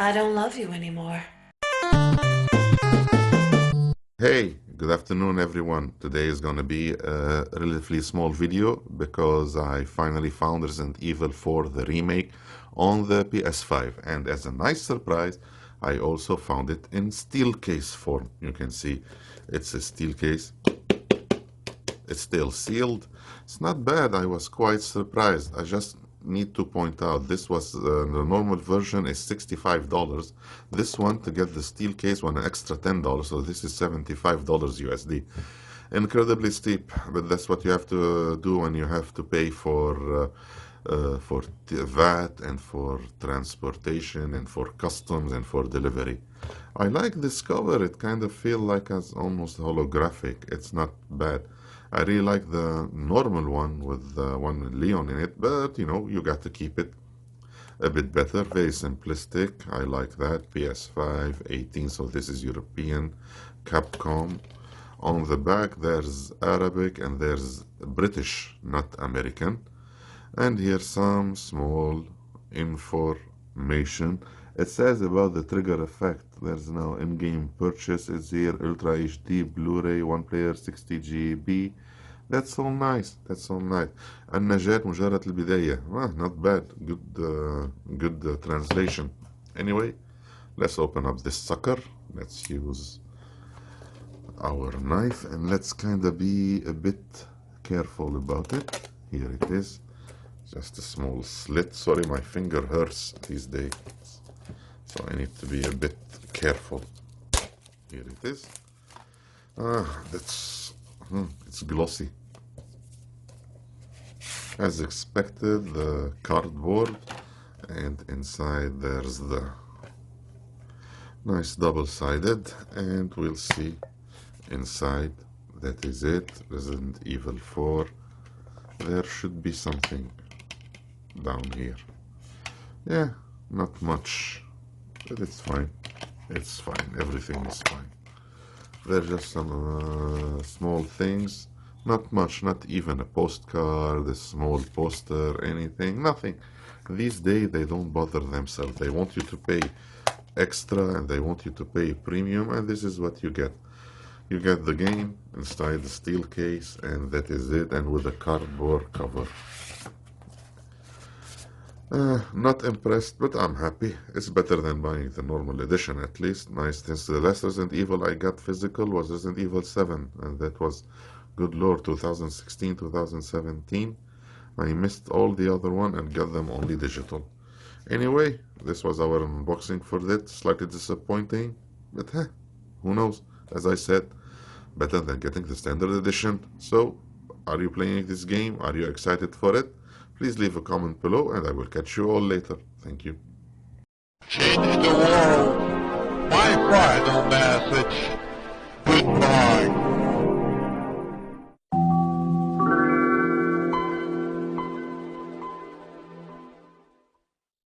I don't love you anymore. Hey, good afternoon everyone. Today is going to be a relatively small video because I finally found Resident Evil 4 the remake on the PS5, and as a nice surprise I also found it in steel case form. You can see it's a steel case. It's still sealed. It's not bad. I was quite surprised. I just need to point out this was the normal version is $65. This one, to get the steel case, one an extra $10, so this is $75 USD. Incredibly steep, but that's what you have to do when you have to pay for VAT and for transportation and for customs and for delivery. I like this cover. It kind of feels like as almost holographic. It's not bad. I really like the normal one with one with Leon in it, but you know, you got to keep it a bit better. Very simplistic. I like that. PS5 18, so this is European, Capcom. On the back there's Arabic and there's British, not American. And here's some small information. It says about the trigger effect. There's no in-game purchase. It's here, Ultra HD Blu-ray, one player 60 GB. That's all nice. That's all nice. النجاة مجرد البداية. Not bad. Good translation. Anyway, let's open up this sucker. Let's use our knife and let's kind of be a bit careful about it. Here it is. Just a small slit. Sorry, my finger hurts these days, so I need to be a bit careful. Here it is. It's glossy. As expected, the cardboard, and inside there's the nice double-sided, and we'll see inside. That is it. Resident Evil 4. There should be something down here. Yeah, not much, but it's fine. It's fine. Everything is fine. There's just some small things. Not much, not even a postcard, a small poster, anything, nothing. These days they don't bother themselves. They want you to pay extra and they want you to pay premium, and this is what you get. You get the game inside the steel case, and that is it, and with a cardboard cover. Not impressed, but I'm happy. It's better than buying the normal edition, at least. Nice. Since the last Resident Evil I got physical was Resident Evil 7, and that was, good lord, 2016, 2017. I missed all the other one and got them only digital. Anyway, this was our unboxing for that. Slightly disappointing, but who knows? As I said, better than getting the standard edition. So, are you playing this game? Are you excited for it? Please leave a comment below and I will catch you all later. Thank you. Change the world. My final message.